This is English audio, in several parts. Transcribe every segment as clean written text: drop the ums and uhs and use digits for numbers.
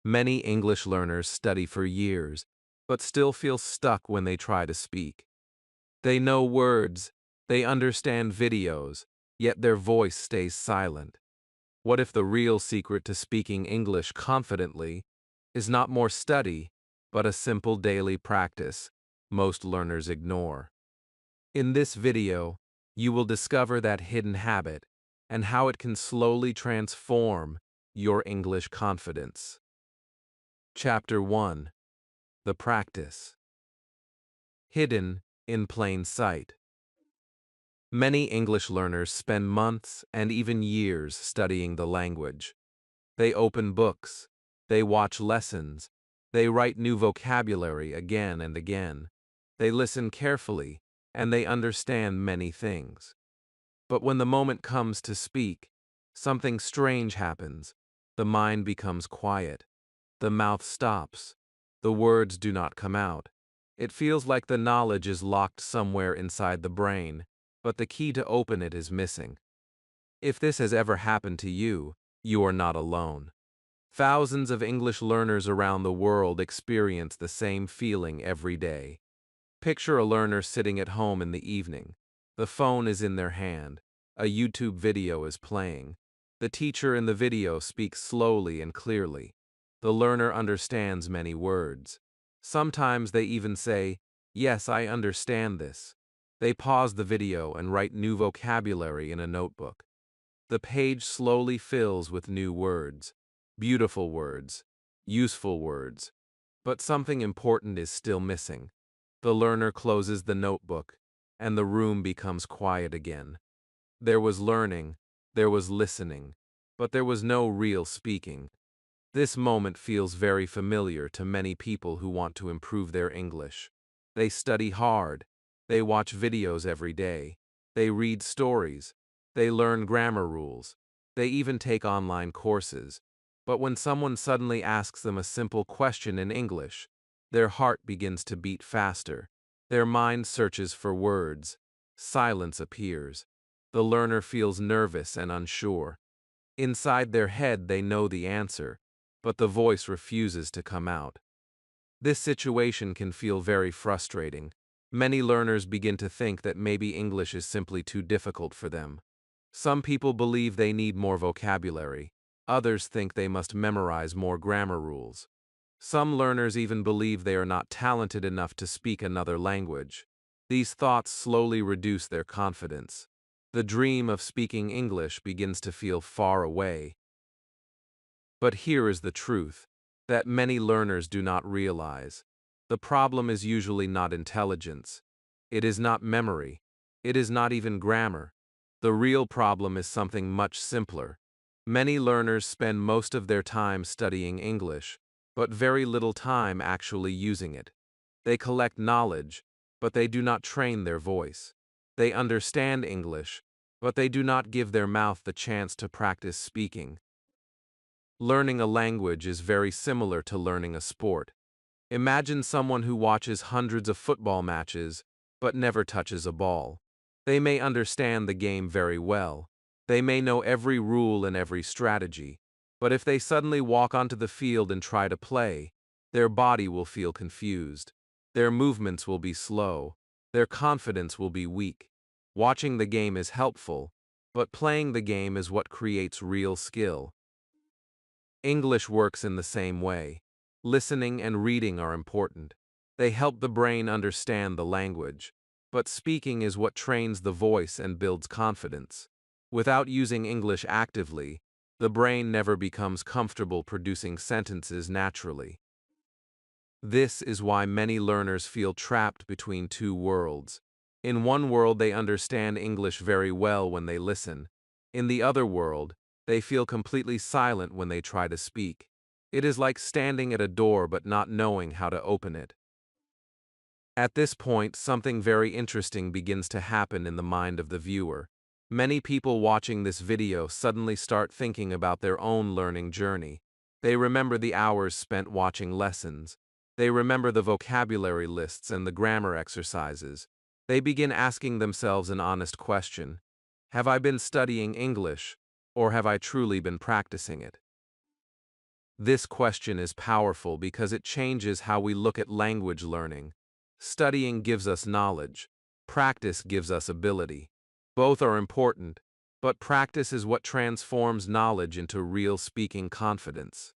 Many English learners study for years, but still feel stuck when they try to speak. They know words, they understand videos, yet their voice stays silent. What if the real secret to speaking English confidently is not more study, but a simple daily practice most learners ignore? In this video, you will discover that hidden habit and how it can slowly transform your English confidence. Chapter 1: The Practice. Hidden in plain sight. Many English learners spend months and even years studying the language. They open books, they watch lessons, they write new vocabulary again and again. They listen carefully, and they understand many things. But when the moment comes to speak, something strange happens. The mind becomes quiet. The mouth stops. The words do not come out. It feels like the knowledge is locked somewhere inside the brain, but the key to open it is missing. If this has ever happened to you, you are not alone. Thousands of English learners around the world experience the same feeling every day. Picture a learner sitting at home in the evening. The phone is in their hand. A YouTube video is playing. The teacher in the video speaks slowly and clearly. The learner understands many words. Sometimes they even say, "Yes, I understand this." They pause the video and write new vocabulary in a notebook. The page slowly fills with new words, beautiful words, useful words. But something important is still missing. The learner closes the notebook, and the room becomes quiet again. There was learning, there was listening, but there was no real speaking. This moment feels very familiar to many people who want to improve their English. They study hard, they watch videos every day, they read stories, they learn grammar rules, they even take online courses. But when someone suddenly asks them a simple question in English, their heart begins to beat faster. Their mind searches for words. Silence appears. The learner feels nervous and unsure. Inside their head, they know the answer, but the voice refuses to come out. This situation can feel very frustrating. Many learners begin to think that maybe English is simply too difficult for them. Some people believe they need more vocabulary. Others think they must memorize more grammar rules. Some learners even believe they are not talented enough to speak another language. These thoughts slowly reduce their confidence. The dream of speaking English begins to feel far away. But here is the truth that many learners do not realize. The problem is usually not intelligence. It is not memory. It is not even grammar. The real problem is something much simpler. Many learners spend most of their time studying English, but very little time actually using it. They collect knowledge, but they do not train their voice. They understand English, but they do not give their mouth the chance to practice speaking. Learning a language is very similar to learning a sport. Imagine someone who watches hundreds of football matches, but never touches a ball. They may understand the game very well. They may know every rule and every strategy, but if they suddenly walk onto the field and try to play, their body will feel confused. Their movements will be slow. Their confidence will be weak. Watching the game is helpful, but playing the game is what creates real skill. English works in the same way. Listening and reading are important. They help the brain understand the language. But speaking is what trains the voice and builds confidence. Without using English actively, the brain never becomes comfortable producing sentences naturally. This is why many learners feel trapped between two worlds. In one world, they understand English very well when they listen. In the other world, they feel completely silent when they try to speak. It is like standing at a door but not knowing how to open it. At this point, something very interesting begins to happen in the mind of the viewer. Many people watching this video suddenly start thinking about their own learning journey. They remember the hours spent watching lessons. They remember the vocabulary lists and the grammar exercises. They begin asking themselves an honest question: have I been studying English, or have I truly been practicing it? This question is powerful because it changes how we look at language learning. Studying gives us knowledge. Practice gives us ability. Both are important, but practice is what transforms knowledge into real speaking confidence.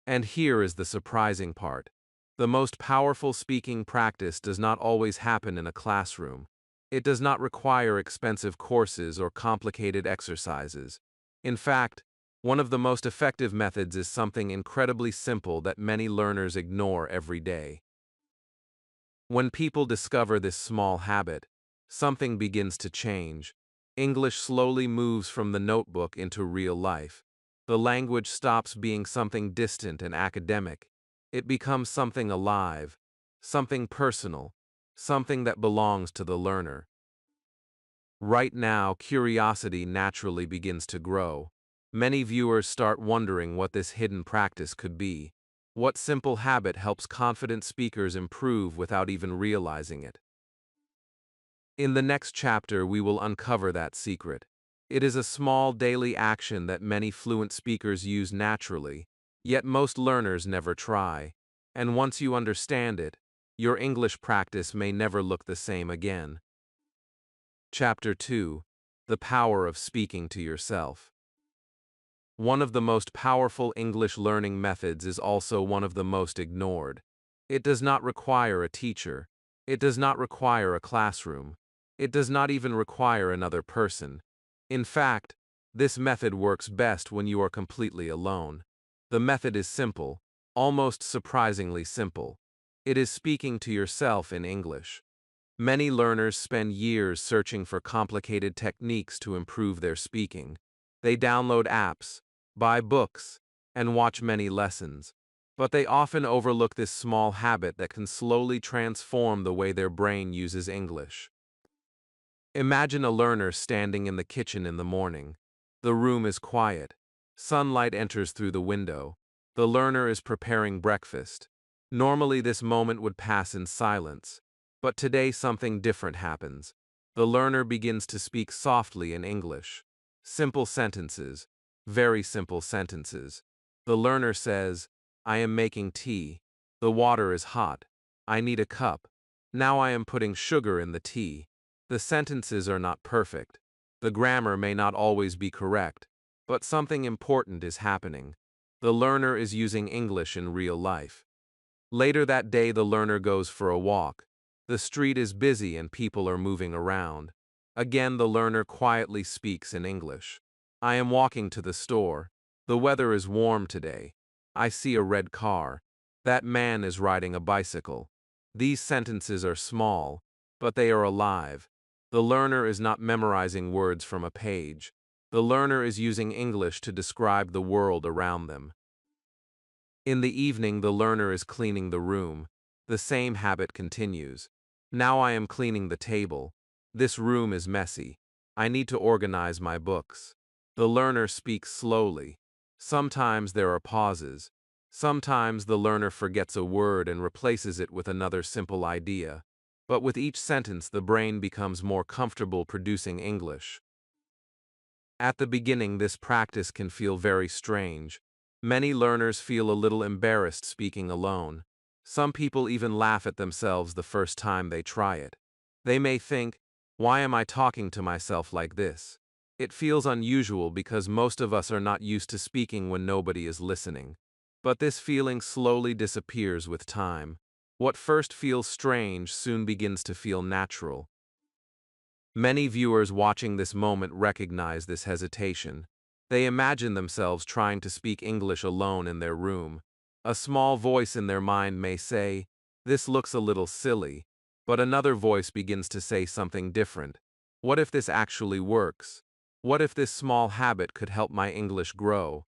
And here is the surprising part. The most powerful speaking practice does not always happen in a classroom. It does not require expensive courses or complicated exercises. In fact, one of the most effective methods is something incredibly simple that many learners ignore every day. When people discover this small habit, something begins to change. English slowly moves from the notebook into real life. The language stops being something distant and academic. It becomes something alive, something personal, something that belongs to the learner. Right now, curiosity naturally begins to grow. Many viewers start wondering what this hidden practice could be. What simple habit helps confident speakers improve without even realizing it? In the next chapter, we will uncover that secret. It is a small daily action that many fluent speakers use naturally, yet most learners never try. And once you understand it, your English practice may never look the same again. Chapter 2: The Power of Speaking to Yourself. One of the most powerful English learning methods is also one of the most ignored. It does not require a teacher. It does not require a classroom. It does not even require another person. In fact, this method works best when you are completely alone. The method is simple, almost surprisingly simple. It is speaking to yourself in English. Many learners spend years searching for complicated techniques to improve their speaking. They download apps, buy books, and watch many lessons. But they often overlook this small habit that can slowly transform the way their brain uses English. Imagine a learner standing in the kitchen in the morning. The room is quiet. Sunlight enters through the window. The learner is preparing breakfast. Normally, this moment would pass in silence. But today, something different happens. The learner begins to speak softly in English. Simple sentences, very simple sentences. The learner says, "I am making tea. The water is hot. I need a cup. Now I am putting sugar in the tea." The sentences are not perfect. The grammar may not always be correct, but something important is happening. The learner is using English in real life. Later that day, the learner goes for a walk. The street is busy and people are moving around. Again, the learner quietly speaks in English. "I am walking to the store. The weather is warm today. I see a red car. That man is riding a bicycle." These sentences are small, but they are alive. The learner is not memorizing words from a page. The learner is using English to describe the world around them. In the evening, the learner is cleaning the room. The same habit continues. "Now I am cleaning the table. This room is messy. I need to organize my books." The learner speaks slowly. Sometimes there are pauses. Sometimes the learner forgets a word and replaces it with another simple idea. But with each sentence, the brain becomes more comfortable producing English. At the beginning, this practice can feel very strange. Many learners feel a little embarrassed speaking alone. Some people even laugh at themselves the first time they try it. They may think, "Why am I talking to myself like this?" It feels unusual because most of us are not used to speaking when nobody is listening. But this feeling slowly disappears with time. What first feels strange soon begins to feel natural. Many viewers watching this moment recognize this hesitation. They imagine themselves trying to speak English alone in their room. A small voice in their mind may say, "This looks a little silly," but another voice begins to say something different. "What if this actually works? What if this small habit could help my English grow?"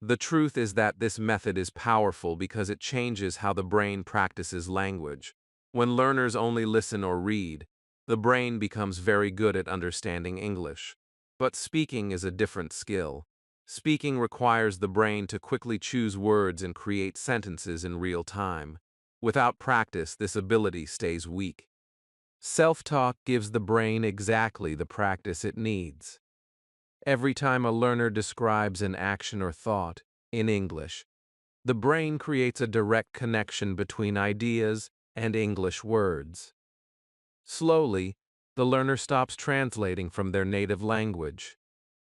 The truth is that this method is powerful because it changes how the brain practices language. When learners only listen or read, the brain becomes very good at understanding English. But speaking is a different skill. Speaking requires the brain to quickly choose words and create sentences in real time. Without practice, this ability stays weak. Self-talk gives the brain exactly the practice it needs. Every time a learner describes an action or thought, in English. The brain creates a direct connection between ideas and English words. Slowly, the learner stops translating from their native language.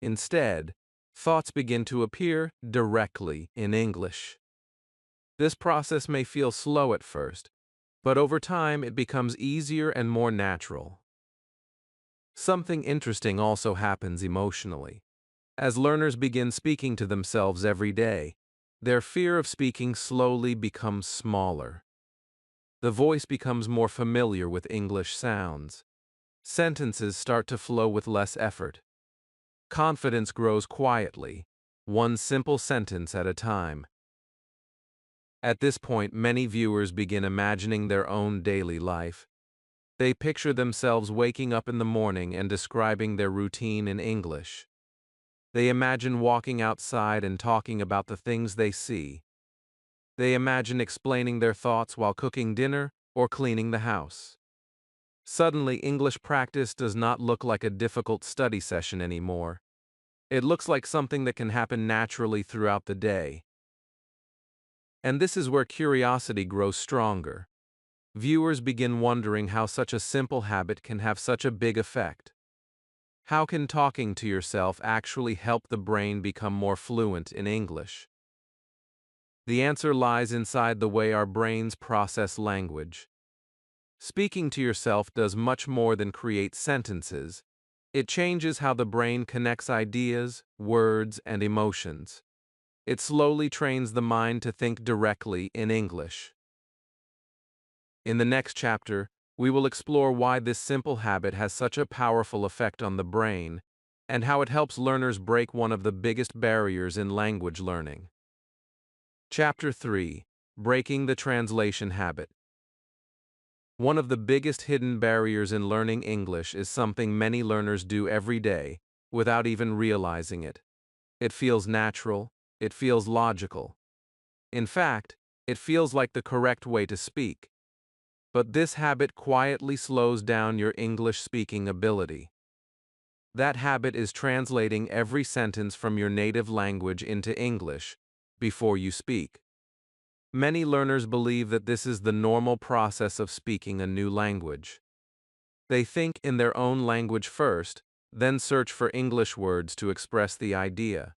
Instead, thoughts begin to appear directly in English. This process may feel slow at first, but over time it becomes easier and more natural. Something interesting also happens emotionally. As learners begin speaking to themselves every day, their fear of speaking slowly becomes smaller. The voice becomes more familiar with English sounds. Sentences start to flow with less effort. Confidence grows quietly, one simple sentence at a time. At this point, many viewers begin imagining their own daily life. They picture themselves waking up in the morning and describing their routine in English. They imagine walking outside and talking about the things they see. They imagine explaining their thoughts while cooking dinner or cleaning the house. Suddenly, English practice does not look like a difficult study session anymore. It looks like something that can happen naturally throughout the day. And this is where curiosity grows stronger. Viewers begin wondering how such a simple habit can have such a big effect. How can talking to yourself actually help the brain become more fluent in English? The answer lies inside the way our brains process language. Speaking to yourself does much more than create sentences. It changes how the brain connects ideas, words, and emotions. It slowly trains the mind to think directly in English. In the next chapter, we will explore why this simple habit has such a powerful effect on the brain and how it helps learners break one of the biggest barriers in language learning. Chapter 3: Breaking the Translation Habit. One of the biggest hidden barriers in learning English is something many learners do every day without even realizing it. It feels natural, it feels logical. In fact, it feels like the correct way to speak. But this habit quietly slows down your English speaking ability. That habit is translating every sentence from your native language into English before you speak. Many learners believe that this is the normal process of speaking a new language. They think in their own language first, then search for English words to express the idea.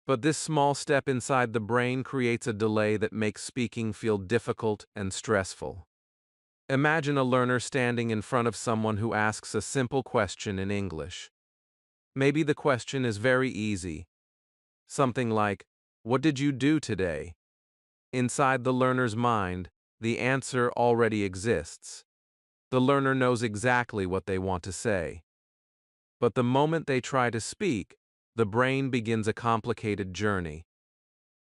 But this small step inside the brain creates a delay that makes speaking feel difficult and stressful. Imagine a learner standing in front of someone who asks a simple question in English. Maybe the question is very easy. Something like, "What did you do today?" Inside the learner's mind, the answer already exists. The learner knows exactly what they want to say. But the moment they try to speak, the brain begins a complicated journey.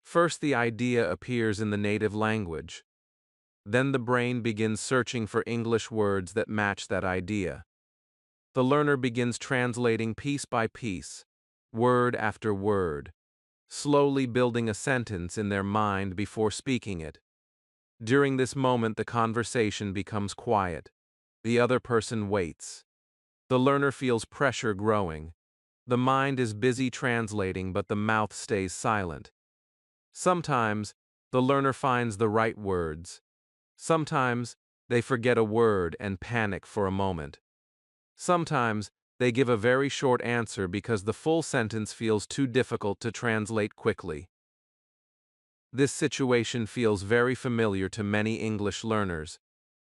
First, the idea appears in the native language. Then the brain begins searching for English words that match that idea. The learner begins translating piece by piece, word after word, slowly building a sentence in their mind before speaking it. During this moment, the conversation becomes quiet. The other person waits. The learner feels pressure growing. The mind is busy translating, but the mouth stays silent. Sometimes, the learner finds the right words. Sometimes, they forget a word and panic for a moment. Sometimes, they give a very short answer because the full sentence feels too difficult to translate quickly. This situation feels very familiar to many English learners.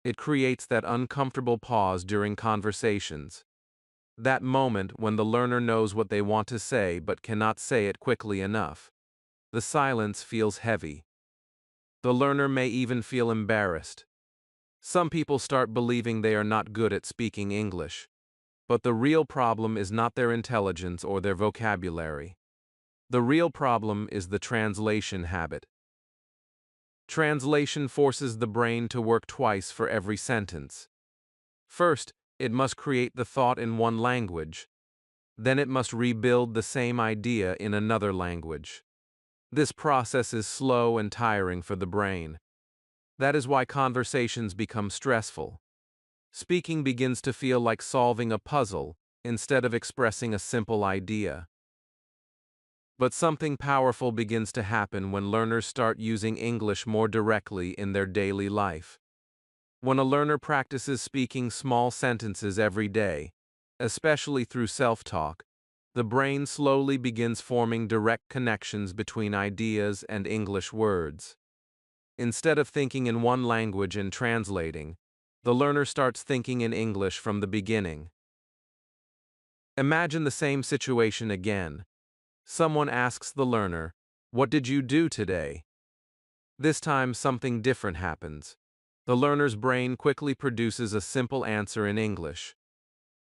It creates that uncomfortable pause during conversations. That moment when the learner knows what they want to say but cannot say it quickly enough. The silence feels heavy. The learner may even feel embarrassed. Some people start believing they are not good at speaking English. But the real problem is not their intelligence or their vocabulary. The real problem is the translation habit. Translation forces the brain to work twice for every sentence. First, it must create the thought in one language. Then it must rebuild the same idea in another language. This process is slow and tiring for the brain. That is why conversations become stressful. Speaking begins to feel like solving a puzzle instead of expressing a simple idea. But something powerful begins to happen when learners start using English more directly in their daily life. When a learner practices speaking small sentences every day, especially through self-talk, the brain slowly begins forming direct connections between ideas and English words. Instead of thinking in one language and translating, the learner starts thinking in English from the beginning. Imagine the same situation again. Someone asks the learner, "What did you do today?" This time something different happens. The learner's brain quickly produces a simple answer in English.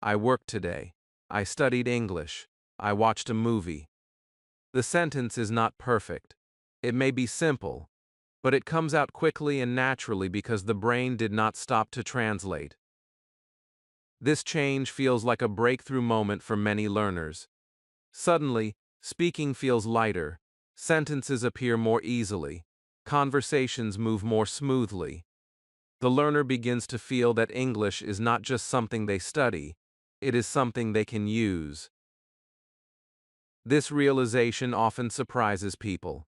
"I worked today. I studied English. I watched a movie." The sentence is not perfect. It may be simple, but it comes out quickly and naturally because the brain did not stop to translate. This change feels like a breakthrough moment for many learners. Suddenly, speaking feels lighter, sentences appear more easily, conversations move more smoothly. The learner begins to feel that English is not just something they study, it is something they can use. This realization often surprises people.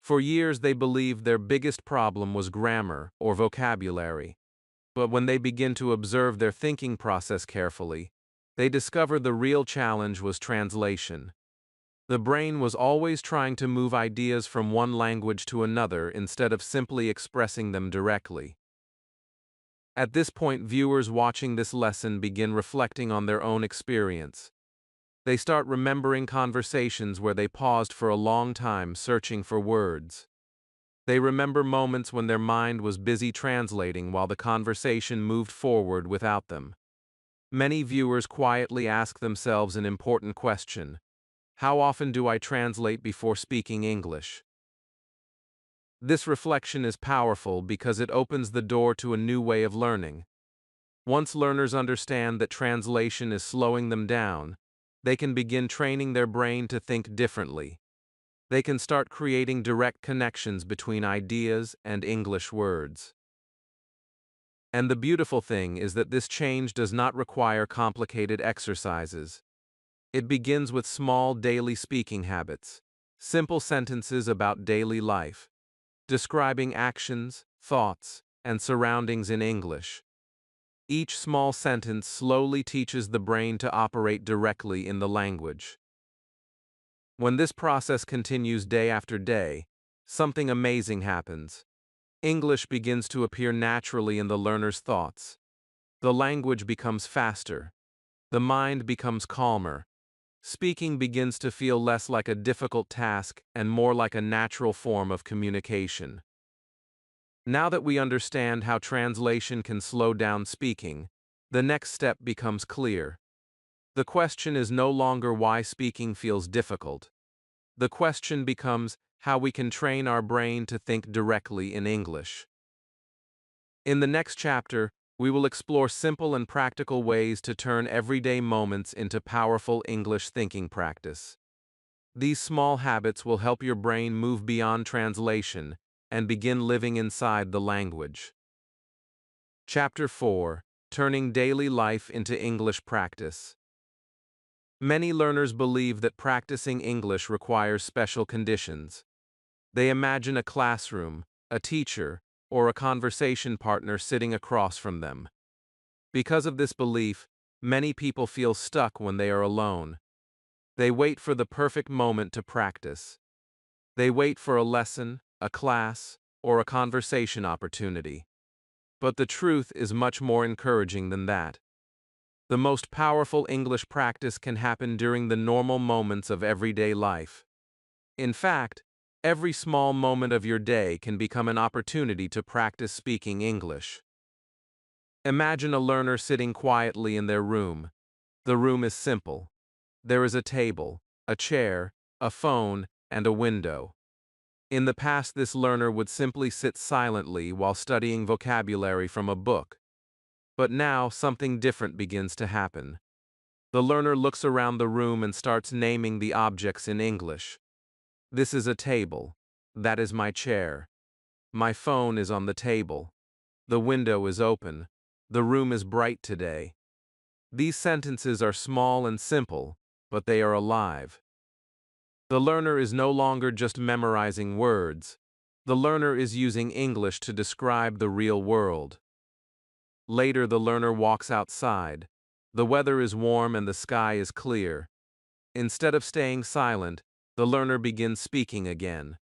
For years they believed their biggest problem was grammar or vocabulary. But when they begin to observe their thinking process carefully, they discover the real challenge was translation. The brain was always trying to move ideas from one language to another instead of simply expressing them directly. At this point, viewers watching this lesson begin reflecting on their own experience. They start remembering conversations where they paused for a long time searching for words. They remember moments when their mind was busy translating while the conversation moved forward without them. Many viewers quietly ask themselves an important question: how often do I translate before speaking English? This reflection is powerful because it opens the door to a new way of learning. Once learners understand that translation is slowing them down, they can begin training their brain to think differently. They can start creating direct connections between ideas and English words. And the beautiful thing is that this change does not require complicated exercises. It begins with small daily speaking habits, simple sentences about daily life, describing actions, thoughts, and surroundings in English. Each small sentence slowly teaches the brain to operate directly in the language. When this process continues day after day, something amazing happens. English begins to appear naturally in the learner's thoughts. The language becomes faster. The mind becomes calmer. Speaking begins to feel less like a difficult task and more like a natural form of communication. Now that we understand how translation can slow down speaking, the next step becomes clear. The question is no longer why speaking feels difficult. The question becomes how we can train our brain to think directly in English. In the next chapter, we will explore simple and practical ways to turn everyday moments into powerful English thinking practice. These small habits will help your brain move beyond translation and begin living inside the language. Chapter 4: Turning Daily Life into English Practice. Many learners believe that practicing English requires special conditions. They imagine a classroom, a teacher, or a conversation partner sitting across from them. Because of this belief, many people feel stuck when they are alone. They wait for the perfect moment to practice. They wait for a lesson, a class, or a conversation opportunity. But the truth is much more encouraging than that. The most powerful English practice can happen during the normal moments of everyday life. In fact, every small moment of your day can become an opportunity to practice speaking English. Imagine a learner sitting quietly in their room. The room is simple. There is a table, a chair, a phone, and a window. In the past, this learner would simply sit silently while studying vocabulary from a book. But now, something different begins to happen. The learner looks around the room and starts naming the objects in English. This is a table. That is my chair. My phone is on the table. The window is open. The room is bright today. These sentences are small and simple, but they are alive. The learner is no longer just memorizing words. The learner is using English to describe the real world. Later, the learner walks outside. The weather is warm and the sky is clear. Instead of staying silent, the learner begins speaking again.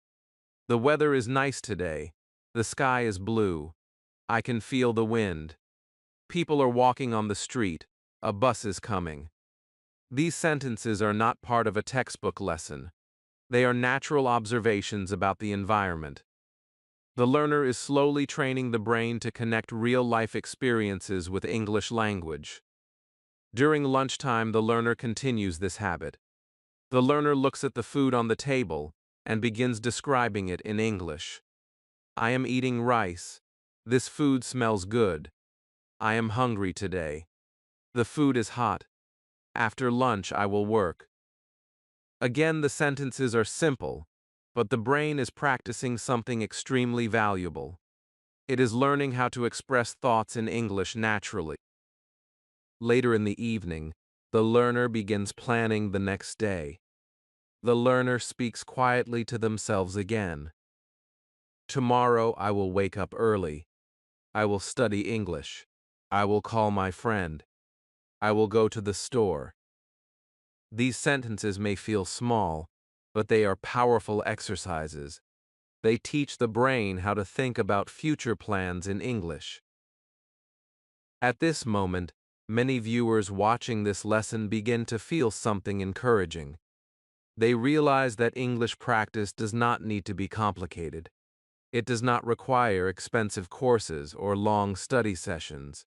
The weather is nice today. The sky is blue. I can feel the wind. People are walking on the street. A bus is coming. These sentences are not part of a textbook lesson. They are natural observations about the environment. The learner is slowly training the brain to connect real-life experiences with English language. During lunchtime, the learner continues this habit. The learner looks at the food on the table and begins describing it in English. I am eating rice. This food smells good. I am hungry today. The food is hot. After lunch, I will work. Again, the sentences are simple, but the brain is practicing something extremely valuable. It is learning how to express thoughts in English naturally. Later in the evening, the learner begins planning the next day. The learner speaks quietly to themselves again. Tomorrow I will wake up early. I will study English. I will call my friend. I will go to the store. These sentences may feel small, but they are powerful exercises. They teach the brain how to think about future plans in English. At this moment, many viewers watching this lesson begin to feel something encouraging. They realize that English practice does not need to be complicated. It does not require expensive courses or long study sessions.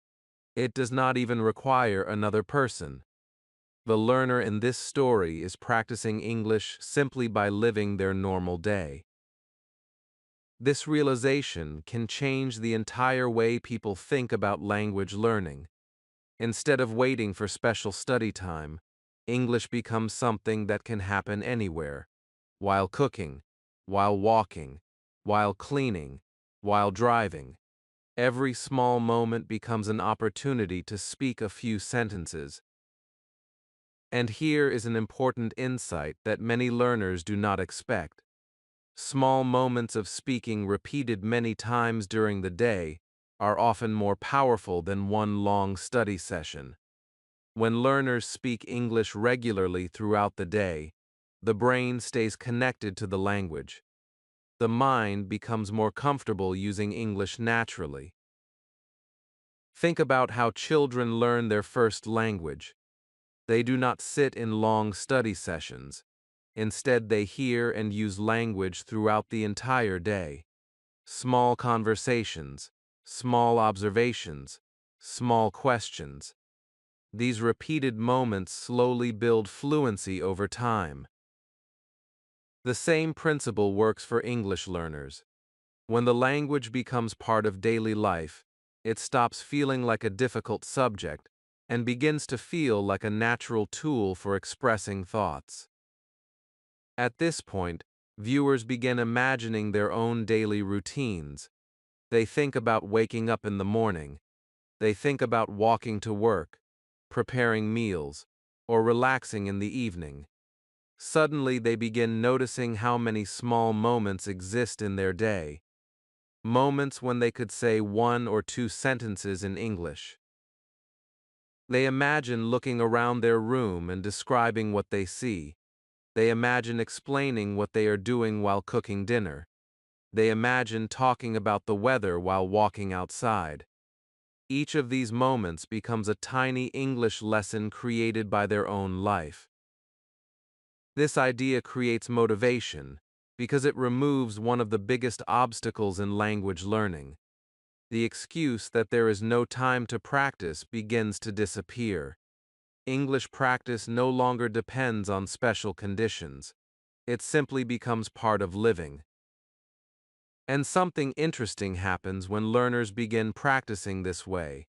It does not even require another person. The learner in this story is practicing English simply by living their normal day. This realization can change the entire way people think about language learning. Instead of waiting for special study time, English becomes something that can happen anywhere, while cooking, while walking, while cleaning, while driving. Every small moment becomes an opportunity to speak a few sentences. And here is an important insight that many learners do not expect. Small moments of speaking repeated many times during the day are often more powerful than one long study session. When learners speak English regularly throughout the day, the brain stays connected to the language. The mind becomes more comfortable using English naturally. Think about how children learn their first language. They do not sit in long study sessions. Instead, they hear and use language throughout the entire day. Small conversations, small observations, small questions. These repeated moments slowly build fluency over time. The same principle works for English learners. When the language becomes part of daily life, it stops feeling like a difficult subject and begins to feel like a natural tool for expressing thoughts. At this point, viewers begin imagining their own daily routines. They think about waking up in the morning. They think about walking to work, preparing meals, or relaxing in the evening. Suddenly, they begin noticing how many small moments exist in their day. Moments when they could say one or two sentences in English. They imagine looking around their room and describing what they see. They imagine explaining what they are doing while cooking dinner. They imagine talking about the weather while walking outside. Each of these moments becomes a tiny English lesson created by their own life. This idea creates motivation because it removes one of the biggest obstacles in language learning. The excuse that there is no time to practice begins to disappear. English practice no longer depends on special conditions. It simply becomes part of living. And something interesting happens when learners begin practicing this way.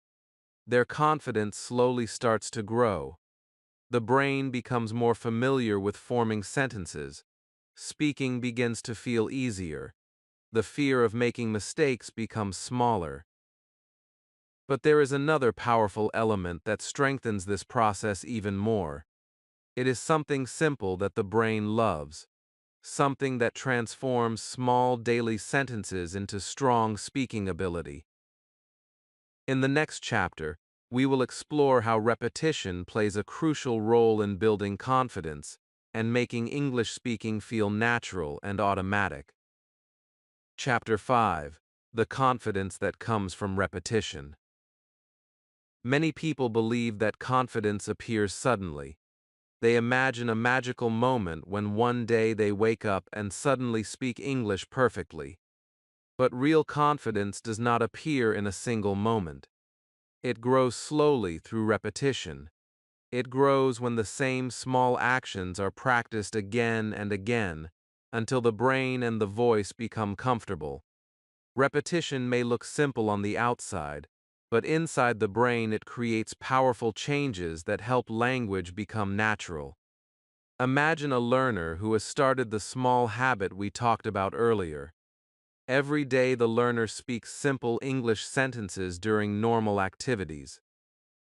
Their confidence slowly starts to grow. The brain becomes more familiar with forming sentences. Speaking begins to feel easier. The fear of making mistakes becomes smaller. But there is another powerful element that strengthens this process even more. It is something simple that the brain loves: something that transforms small daily sentences into strong speaking ability. In the next chapter, we will explore how repetition plays a crucial role in building confidence and making English speaking feel natural and automatic. Chapter 5: The Confidence That Comes from Repetition. Many people believe that confidence appears suddenly. They imagine a magical moment when one day they wake up and suddenly speak English perfectly. But real confidence does not appear in a single moment. It grows slowly through repetition. It grows when the same small actions are practiced again and again until the brain and the voice become comfortable. Repetition may look simple on the outside, but inside the brain it creates powerful changes that help language become natural. Imagine a learner who has started the small habit we talked about earlier. Every day the learner speaks simple English sentences during normal activities.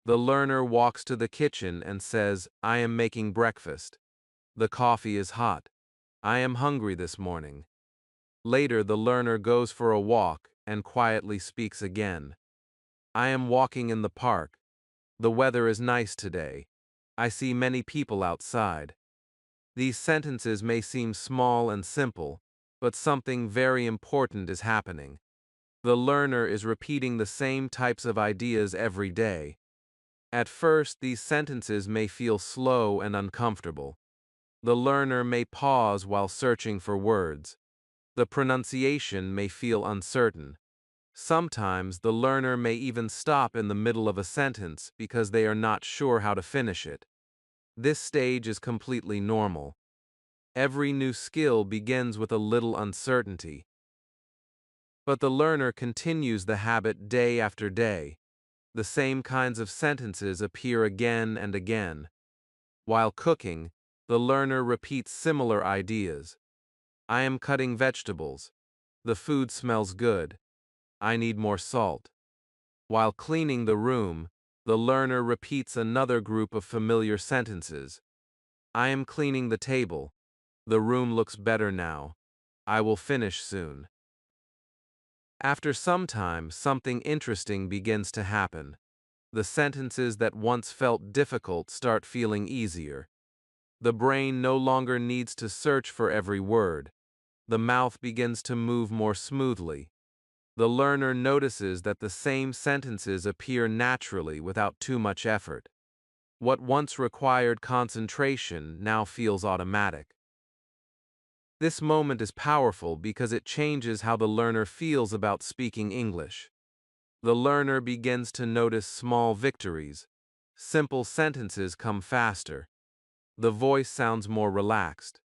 The learner walks to the kitchen and says, "I am making breakfast." "The coffee is hot." "I am hungry this morning." Later the learner goes for a walk and quietly speaks again. "I am walking in the park." "The weather is nice today." "I see many people outside." These sentences may seem small and simple, but something very important is happening. The learner is repeating the same types of ideas every day. At first, these sentences may feel slow and uncomfortable. The learner may pause while searching for words. The pronunciation may feel uncertain. Sometimes the learner may even stop in the middle of a sentence because they are not sure how to finish it. This stage is completely normal. Every new skill begins with a little uncertainty. But the learner continues the habit day after day. The same kinds of sentences appear again and again. While cooking, the learner repeats similar ideas. "I am cutting vegetables." "The food smells good." "I need more salt." While cleaning the room, the learner repeats another group of familiar sentences. "I am cleaning the table." "The room looks better now." "I will finish soon." After some time, something interesting begins to happen. The sentences that once felt difficult start feeling easier. The brain no longer needs to search for every word. The mouth begins to move more smoothly. The learner notices that the same sentences appear naturally without too much effort. What once required concentration now feels automatic. This moment is powerful because it changes how the learner feels about speaking English. The learner begins to notice small victories. Simple sentences come faster. The voice sounds more relaxed.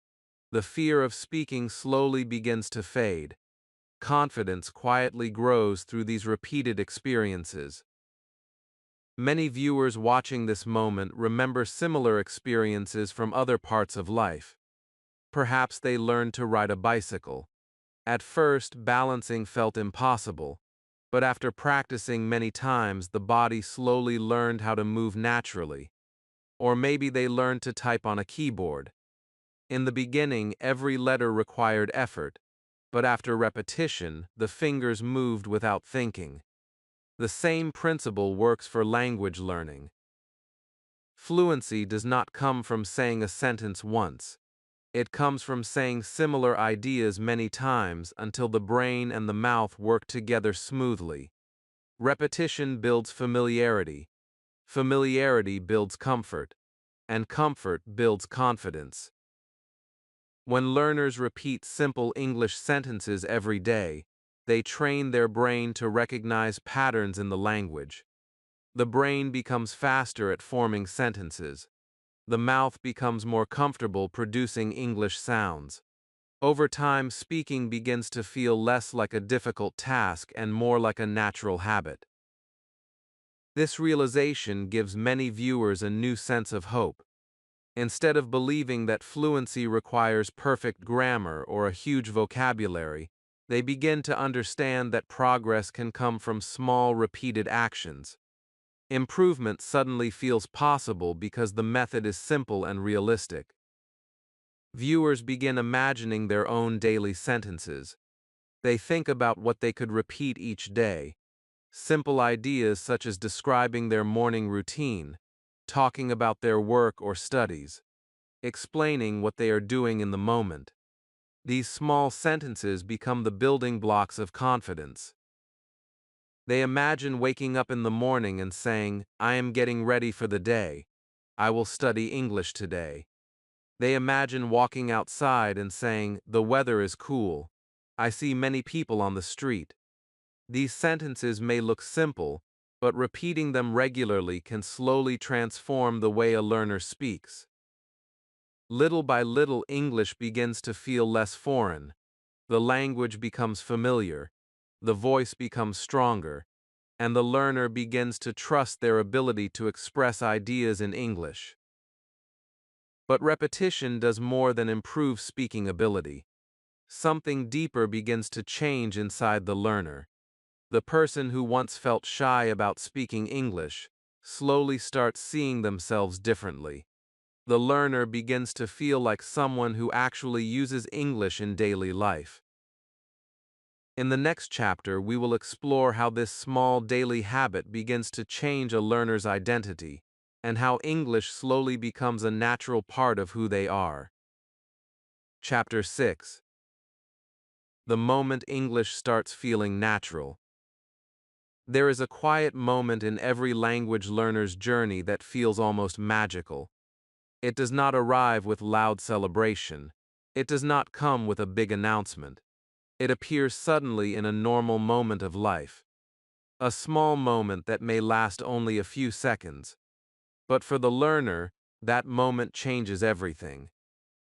The fear of speaking slowly begins to fade. Confidence quietly grows through these repeated experiences. Many viewers watching this moment remember similar experiences from other parts of life. Perhaps they learned to ride a bicycle. At first, balancing felt impossible, but after practicing many times, the body slowly learned how to move naturally. Or maybe they learned to type on a keyboard. In the beginning, every letter required effort, but after repetition, the fingers moved without thinking. The same principle works for language learning. Fluency does not come from saying a sentence once. It comes from saying similar ideas many times until the brain and the mouth work together smoothly. Repetition builds familiarity. Familiarity builds comfort. And comfort builds confidence. When learners repeat simple English sentences every day, they train their brain to recognize patterns in the language. The brain becomes faster at forming sentences. The mouth becomes more comfortable producing English sounds. Over time, speaking begins to feel less like a difficult task and more like a natural habit. This realization gives many viewers a new sense of hope. Instead of believing that fluency requires perfect grammar or a huge vocabulary, they begin to understand that progress can come from small, repeated actions. Improvement suddenly feels possible because the method is simple and realistic. Viewers begin imagining their own daily sentences. They think about what they could repeat each day. Simple ideas such as describing their morning routine, talking about their work or studies, explaining what they are doing in the moment. These small sentences become the building blocks of confidence. They imagine waking up in the morning and saying, "I am getting ready for the day. I will study English today." They imagine walking outside and saying, "The weather is cool. I see many people on the street." These sentences may look simple, but repeating them regularly can slowly transform the way a learner speaks. Little by little, English begins to feel less foreign. The language becomes familiar, the voice becomes stronger, and the learner begins to trust their ability to express ideas in English. But repetition does more than improve speaking ability. Something deeper begins to change inside the learner. The person who once felt shy about speaking English slowly starts seeing themselves differently. The learner begins to feel like someone who actually uses English in daily life. In the next chapter, we will explore how this small daily habit begins to change a learner's identity, and how English slowly becomes a natural part of who they are. Chapter 6. The moment English starts feeling natural. There is a quiet moment in every language learner's journey that feels almost magical. It does not arrive with loud celebration. It does not come with a big announcement. It appears suddenly in a normal moment of life. A small moment that may last only a few seconds. But for the learner, that moment changes everything.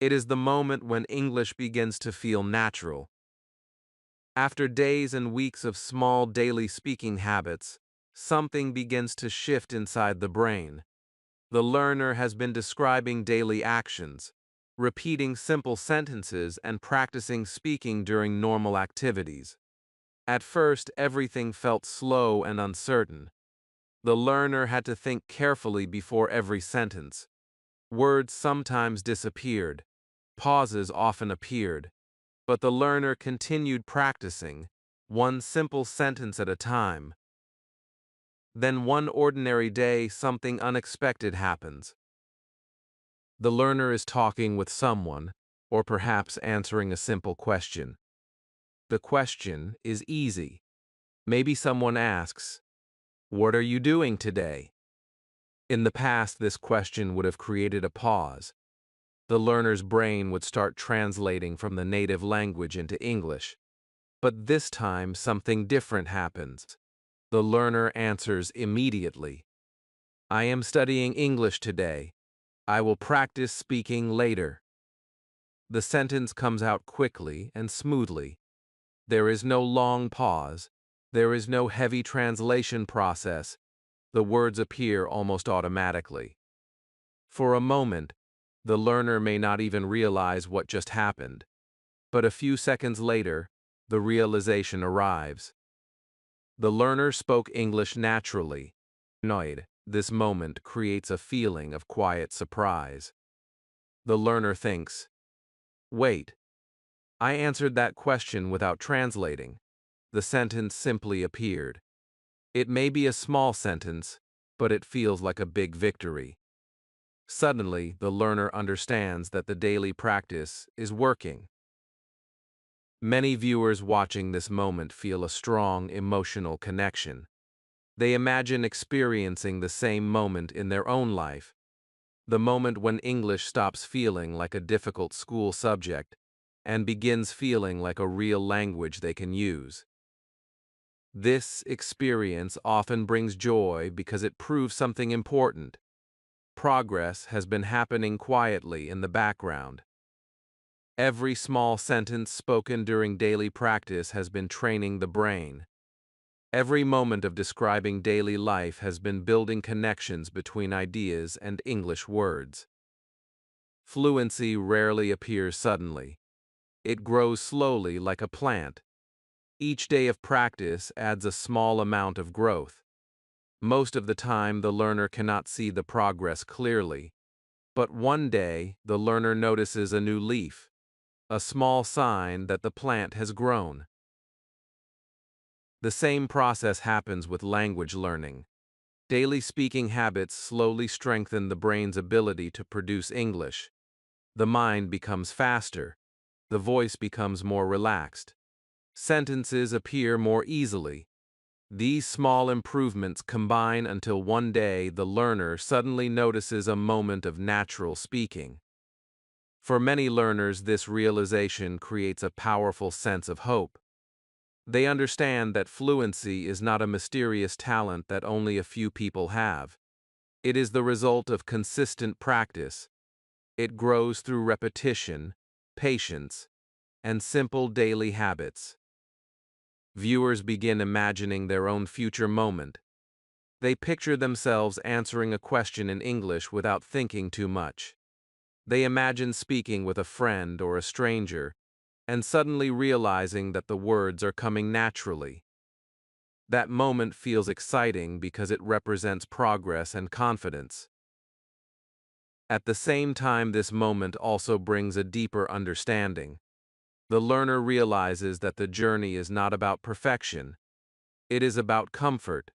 It is the moment when English begins to feel natural. After days and weeks of small daily speaking habits, something begins to shift inside the brain. The learner has been describing daily actions, repeating simple sentences, and practicing speaking during normal activities. At first, everything felt slow and uncertain. The learner had to think carefully before every sentence. Words sometimes disappeared. Pauses often appeared. But the learner continued practicing, one simple sentence at a time. Then one ordinary day, something unexpected happens. The learner is talking with someone, or perhaps answering a simple question. The question is easy. Maybe someone asks, "What are you doing today?" In the past, this question would have created a pause. The learner's brain would start translating from the native language into English. But this time, something different happens. The learner answers immediately. "I am studying English today. I will practice speaking later." The sentence comes out quickly and smoothly. There is no long pause. There is no heavy translation process. The words appear almost automatically. For a moment, the learner may not even realize what just happened. But a few seconds later, the realization arrives. The learner spoke English naturally. Annoyed, this moment creates a feeling of quiet surprise. The learner thinks, "Wait, I answered that question without translating." The sentence simply appeared. It may be a small sentence, but it feels like a big victory. Suddenly, the learner understands that the daily practice is working. Many viewers watching this moment feel a strong emotional connection. They imagine experiencing the same moment in their own life, the moment when English stops feeling like a difficult school subject and begins feeling like a real language they can use. This experience often brings joy because it proves something important. Progress has been happening quietly in the background. Every small sentence spoken during daily practice has been training the brain. Every moment of describing daily life has been building connections between ideas and English words. Fluency rarely appears suddenly. It grows slowly like a plant. Each day of practice adds a small amount of growth. Most of the time, the learner cannot see the progress clearly. But one day, the learner notices a new leaf, a small sign that the plant has grown. The same process happens with language learning. Daily speaking habits slowly strengthen the brain's ability to produce English. The mind becomes faster. The voice becomes more relaxed. Sentences appear more easily. These small improvements combine until one day the learner suddenly notices a moment of natural speaking. For many learners, this realization creates a powerful sense of hope. They understand that fluency is not a mysterious talent that only a few people have. It is the result of consistent practice. It grows through repetition, patience, and simple daily habits. Viewers begin imagining their own future moment. They picture themselves answering a question in English without thinking too much. They imagine speaking with a friend or a stranger, and suddenly realizing that the words are coming naturally. That moment feels exciting because it represents progress and confidence. At the same time, this moment also brings a deeper understanding. The learner realizes that the journey is not about perfection. It is about comfort.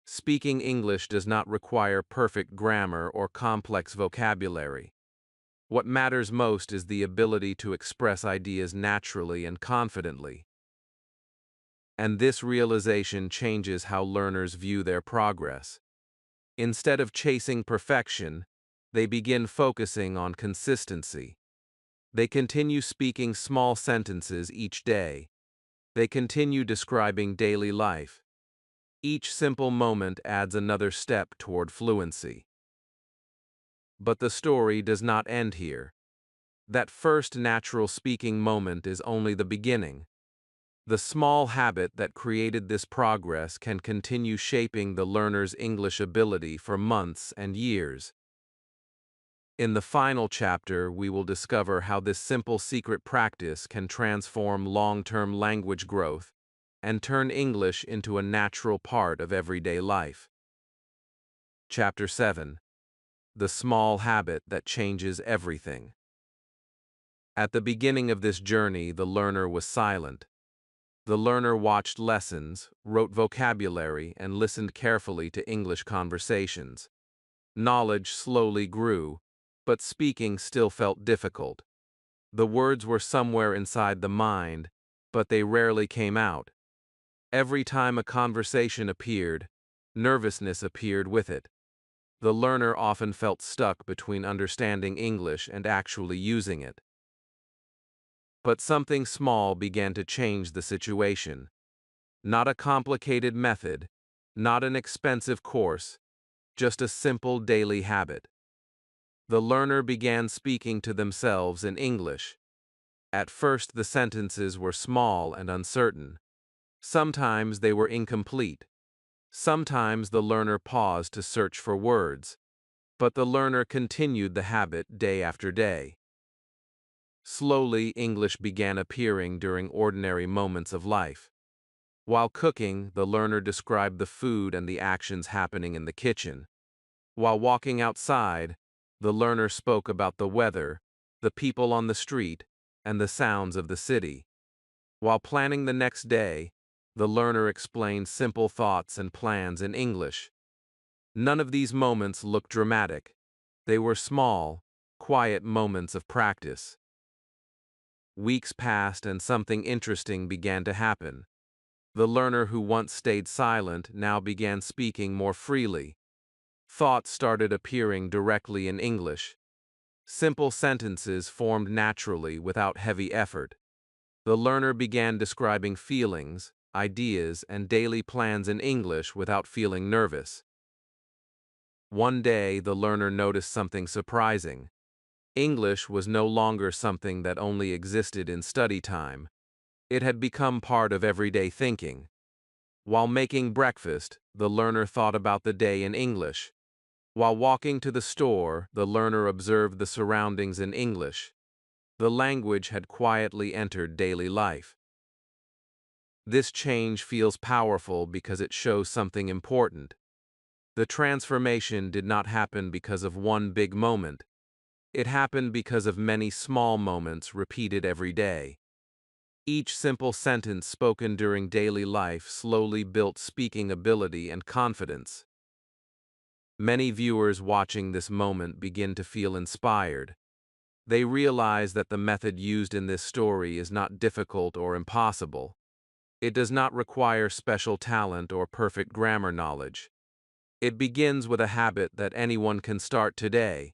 Speaking English does not require perfect grammar or complex vocabulary. What matters most is the ability to express ideas naturally and confidently. And this realization changes how learners view their progress. Instead of chasing perfection, they begin focusing on consistency. They continue speaking small sentences each day. They continue describing daily life. Each simple moment adds another step toward fluency. But the story does not end here. That first natural speaking moment is only the beginning. The small habit that created this progress can continue shaping the learner's English ability for months and years. In the final chapter, we will discover how this simple secret practice can transform long-term language growth and turn English into a natural part of everyday life. Chapter 7. The Small Habit That Changes Everything. At the beginning of this journey, the learner was silent. The learner watched lessons, wrote vocabulary, and listened carefully to English conversations. Knowledge slowly grew, but speaking still felt difficult. The words were somewhere inside the mind, but they rarely came out. Every time a conversation appeared, nervousness appeared with it. The learner often felt stuck between understanding English and actually using it. But something small began to change the situation. Not a complicated method, not an expensive course, just a simple daily habit. The learner began speaking to themselves in English. At first, the sentences were small and uncertain. Sometimes they were incomplete. Sometimes the learner paused to search for words. But the learner continued the habit day after day. Slowly, English began appearing during ordinary moments of life. While cooking, the learner described the food and the actions happening in the kitchen. While walking outside, the learner spoke about the weather, the people on the street, and the sounds of the city. While planning the next day, the learner explained simple thoughts and plans in English. None of these moments looked dramatic. They were small, quiet moments of practice. Weeks passed and something interesting began to happen. The learner who once stayed silent now began speaking more freely. Thoughts started appearing directly in English. Simple sentences formed naturally without heavy effort. The learner began describing feelings, ideas, and daily plans in English without feeling nervous. One day, the learner noticed something surprising. English was no longer something that only existed in study time. It had become part of everyday thinking. While making breakfast, the learner thought about the day in English. While walking to the store, the learner observed the surroundings in English. The language had quietly entered daily life. This change feels powerful because it shows something important. The transformation did not happen because of one big moment. It happened because of many small moments repeated every day. Each simple sentence spoken during daily life slowly built speaking ability and confidence. Many viewers watching this moment begin to feel inspired. They realize that the method used in this story is not difficult or impossible. It does not require special talent or perfect grammar knowledge. It begins with a habit that anyone can start today.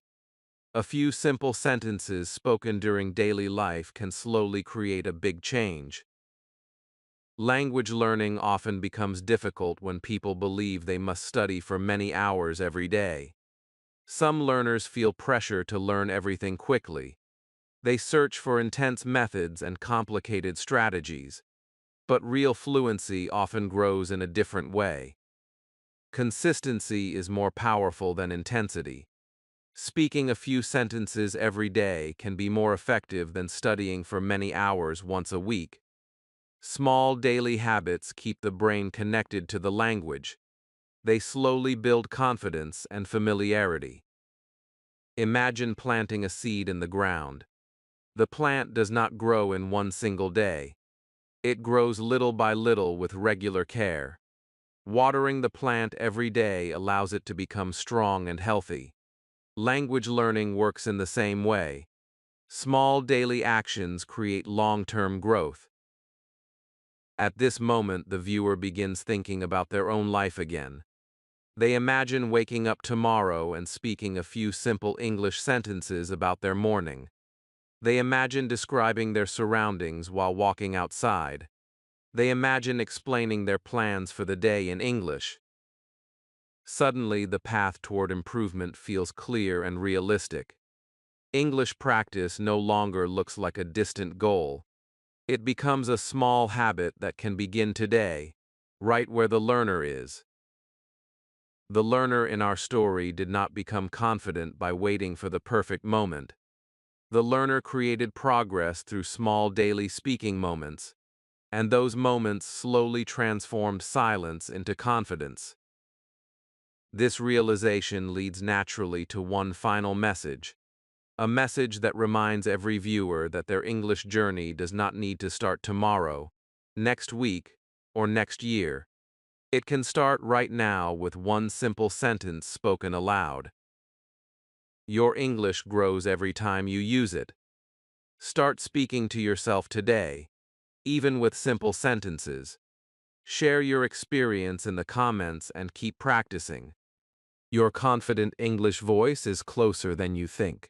A few simple sentences spoken during daily life can slowly create a big change. Language learning often becomes difficult when people believe they must study for many hours every day. Some learners feel pressure to learn everything quickly. They search for intense methods and complicated strategies, but real fluency often grows in a different way. Consistency is more powerful than intensity. Speaking a few sentences every day can be more effective than studying for many hours once a week. Small daily habits keep the brain connected to the language. They slowly build confidence and familiarity. Imagine planting a seed in the ground. The plant does not grow in one single day. It grows little by little with regular care. Watering the plant every day allows it to become strong and healthy. Language learning works in the same way. Small daily actions create long-term growth. At this moment, the viewer begins thinking about their own life again. They imagine waking up tomorrow and speaking a few simple English sentences about their morning. They imagine describing their surroundings while walking outside. They imagine explaining their plans for the day in English. Suddenly, the path toward improvement feels clear and realistic. English practice no longer looks like a distant goal. It becomes a small habit that can begin today, right where the learner is. The learner in our story did not become confident by waiting for the perfect moment. The learner created progress through small daily speaking moments, and those moments slowly transformed silence into confidence. This realization leads naturally to one final message, a message that reminds every viewer that their English journey does not need to start tomorrow, next week, or next year. It can start right now with one simple sentence spoken aloud. Your English grows every time you use it. Start speaking to yourself today, even with simple sentences. Share your experience in the comments and keep practicing. Your confident English voice is closer than you think.